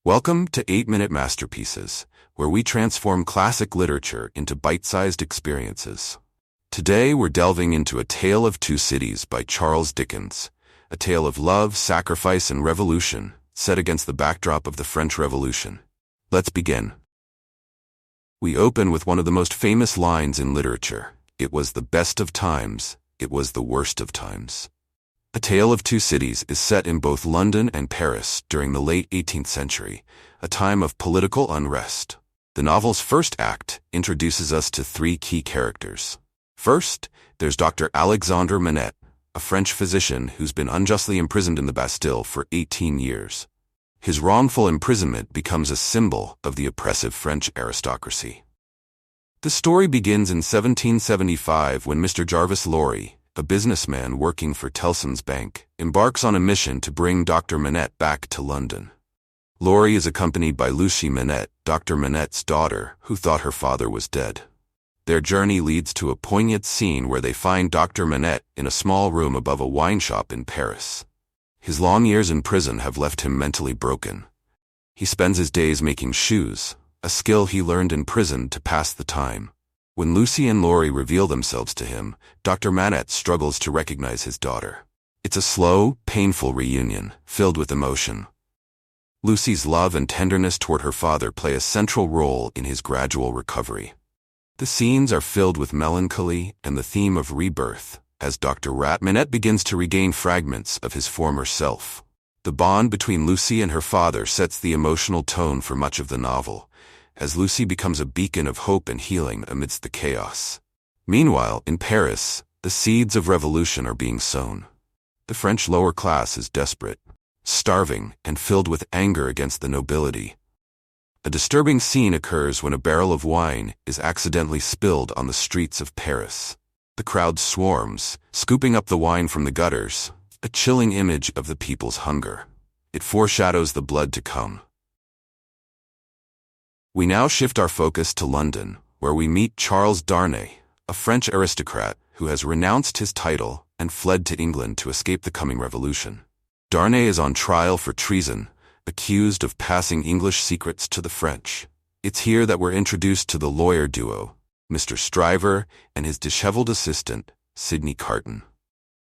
Welcome to 8-Minute Masterpieces, where we transform classic literature into bite-sized experiences. Today we're delving into A Tale of Two Cities by Charles Dickens, a tale of love, sacrifice, and revolution, set against the backdrop of the French Revolution. Let's begin. We open with one of the most famous lines in literature. It was the best of times, it was the worst of times. A Tale of Two Cities is set in both London and Paris during the late 18th century, a time of political unrest. The novel's first act introduces us to three key characters. First, there's Dr. Alexandre Manette, a French physician who's been unjustly imprisoned in the Bastille for 18 years. His wrongful imprisonment becomes a symbol of the oppressive French aristocracy. The story begins in 1775 when Mr. Jarvis Lorry, a businessman working for Tellson's Bank, embarks on a mission to bring Dr. Manette back to London. Lorry is accompanied by Lucie Manette, Dr. Manette's daughter, who thought her father was dead. Their journey leads to a poignant scene where they find Dr. Manette in a small room above a wine shop in Paris. His long years in prison have left him mentally broken. He spends his days making shoes, a skill he learned in prison to pass the time. When Lucie and Lorry reveal themselves to him, Dr. Manette struggles to recognize his daughter. It's a slow, painful reunion, filled with emotion. Lucie's love and tenderness toward her father play a central role in his gradual recovery. The scenes are filled with melancholy and the theme of rebirth, as Dr. Manette begins to regain fragments of his former self. The bond between Lucie and her father sets the emotional tone for much of the novel, as Lucie becomes a beacon of hope and healing amidst the chaos. Meanwhile, in Paris, the seeds of revolution are being sown. The French lower class is desperate, starving, and filled with anger against the nobility. A disturbing scene occurs when a barrel of wine is accidentally spilled on the streets of Paris. The crowd swarms, scooping up the wine from the gutters, a chilling image of the people's hunger. It foreshadows the blood to come. We now shift our focus to London, where we meet Charles Darnay, a French aristocrat who has renounced his title and fled to England to escape the coming revolution. Darnay is on trial for treason, accused of passing English secrets to the French. It's here that we're introduced to the lawyer duo, Mr. Stryver and his disheveled assistant, Sydney Carton.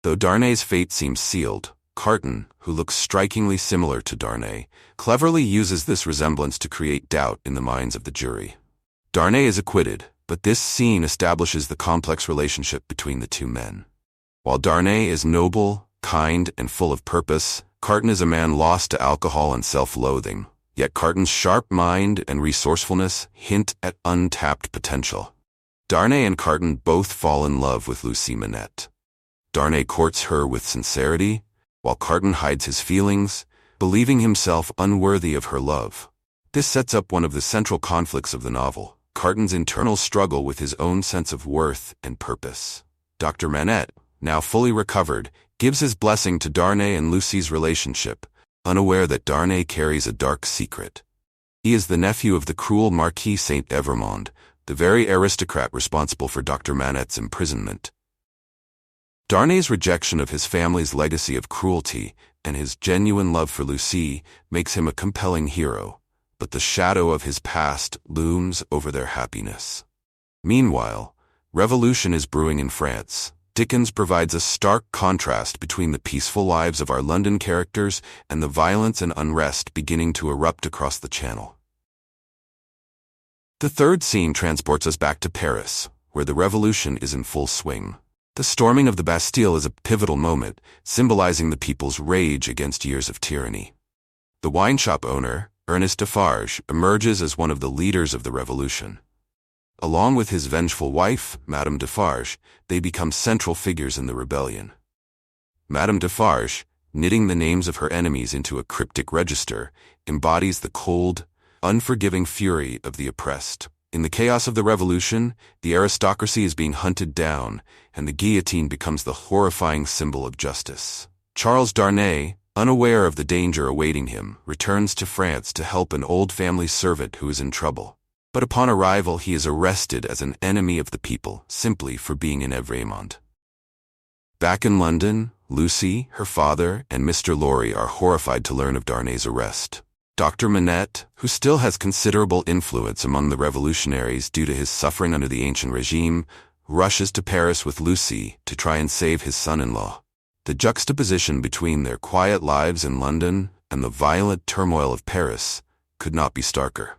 Though Darnay's fate seems sealed, Carton, who looks strikingly similar to Darnay, cleverly uses this resemblance to create doubt in the minds of the jury. Darnay is acquitted, but this scene establishes the complex relationship between the two men. While Darnay is noble, kind, and full of purpose, Carton is a man lost to alcohol and self-loathing, yet Carton's sharp mind and resourcefulness hint at untapped potential. Darnay and Carton both fall in love with Lucie Manette. Darnay courts her with sincerity, while Carton hides his feelings, believing himself unworthy of her love. This sets up one of the central conflicts of the novel, Carton's internal struggle with his own sense of worth and purpose. Dr. Manette, now fully recovered, gives his blessing to Darnay and Lucie's relationship, unaware that Darnay carries a dark secret. He is the nephew of the cruel Marquis Saint-Evremond, the very aristocrat responsible for Dr. Manette's imprisonment. Darnay's rejection of his family's legacy of cruelty and his genuine love for Lucie makes him a compelling hero, but the shadow of his past looms over their happiness. Meanwhile, revolution is brewing in France. Dickens provides a stark contrast between the peaceful lives of our London characters and the violence and unrest beginning to erupt across the Channel. The third scene transports us back to Paris, where the revolution is in full swing. The storming of the Bastille is a pivotal moment, symbolizing the people's rage against years of tyranny. The wine shop owner, Ernest Defarge, emerges as one of the leaders of the revolution. Along with his vengeful wife, Madame Defarge, they become central figures in the rebellion. Madame Defarge, knitting the names of her enemies into a cryptic register, embodies the cold, unforgiving fury of the oppressed. In the chaos of the revolution, the aristocracy is being hunted down, and the guillotine becomes the horrifying symbol of justice. Charles Darnay, unaware of the danger awaiting him, returns to France to help an old family servant who is in trouble. But upon arrival, he is arrested as an enemy of the people, simply for being in Evremond. Back in London, Lucie, her father, and Mr. Lorry are horrified to learn of Darnay's arrest. Dr. Manette, who still has considerable influence among the revolutionaries due to his suffering under the ancient regime, rushes to Paris with Lucy to try and save his son-in-law. The juxtaposition between their quiet lives in London and the violent turmoil of Paris could not be starker.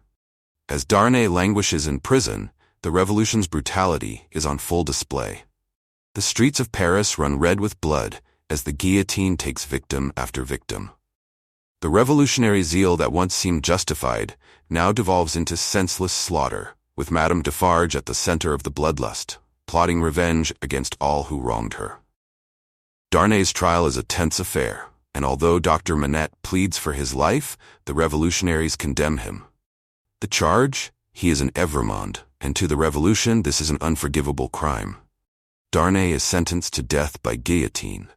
As Darnay languishes in prison, the revolution's brutality is on full display. The streets of Paris run red with blood as the guillotine takes victim after victim. The revolutionary zeal that once seemed justified now devolves into senseless slaughter, with Madame Defarge at the center of the bloodlust, plotting revenge against all who wronged her. Darnay's trial is a tense affair, and although Dr. Manette pleads for his life, the revolutionaries condemn him. The charge? He is an Evremond, and to the revolution this is an unforgivable crime. Darnay is sentenced to death by guillotine.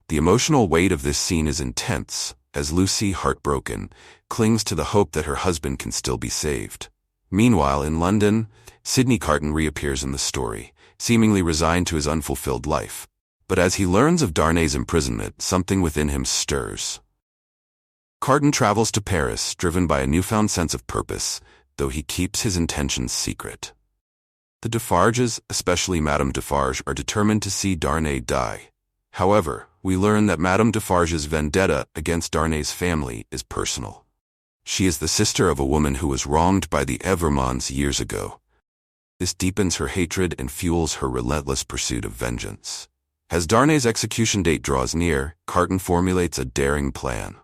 The emotional weight of this scene is intense, as Lucy, heartbroken, clings to the hope that her husband can still be saved. Meanwhile, in London, Sydney Carton reappears in the story, seemingly resigned to his unfulfilled life. But as he learns of Darnay's imprisonment, something within him stirs. Carton travels to Paris, driven by a newfound sense of purpose, though he keeps his intentions secret. The Defarges, especially Madame Defarge, are determined to see Darnay die. However, we learn that Madame Defarge's vendetta against Darnay's family is personal. She is the sister of a woman who was wronged by the Evremonds years ago. This deepens her hatred and fuels her relentless pursuit of vengeance. As Darnay's execution date draws near, Carton formulates a daring plan.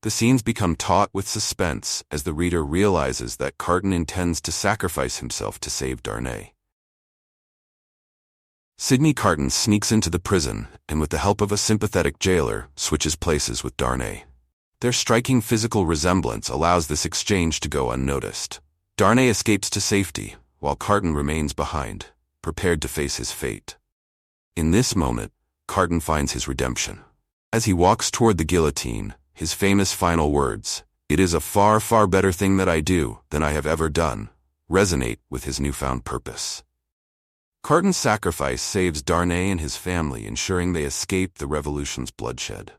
The scenes become taut with suspense as the reader realizes that Carton intends to sacrifice himself to save Darnay. Sydney Carton sneaks into the prison and, with the help of a sympathetic jailer, switches places with Darnay. Their striking physical resemblance allows this exchange to go unnoticed. Darnay escapes to safety, while Carton remains behind, prepared to face his fate. In this moment, Carton finds his redemption. As he walks toward the guillotine, his famous final words, "It is a far, far better thing that I do than I have ever done," resonate with his newfound purpose. Carton's sacrifice saves Darnay and his family, ensuring they escape the revolution's bloodshed.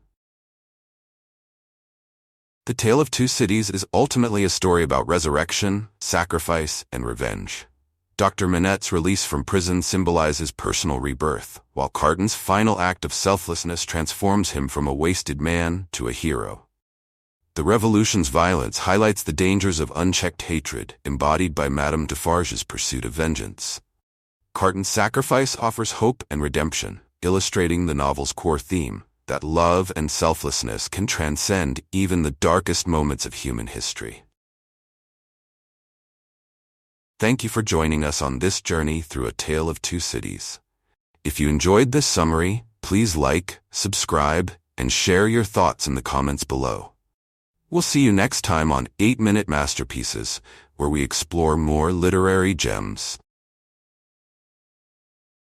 The Tale of Two Cities is ultimately a story about resurrection, sacrifice, and revenge. Dr. Manette's release from prison symbolizes personal rebirth, while Carton's final act of selflessness transforms him from a wasted man to a hero. The revolution's violence highlights the dangers of unchecked hatred embodied by Madame Defarge's pursuit of vengeance. Carton's sacrifice offers hope and redemption, illustrating the novel's core theme, that love and selflessness can transcend even the darkest moments of human history. Thank you for joining us on this journey through A Tale of Two Cities. If you enjoyed this summary, please like, subscribe, and share your thoughts in the comments below. We'll see you next time on 8-Minute Masterpieces, where we explore more literary gems.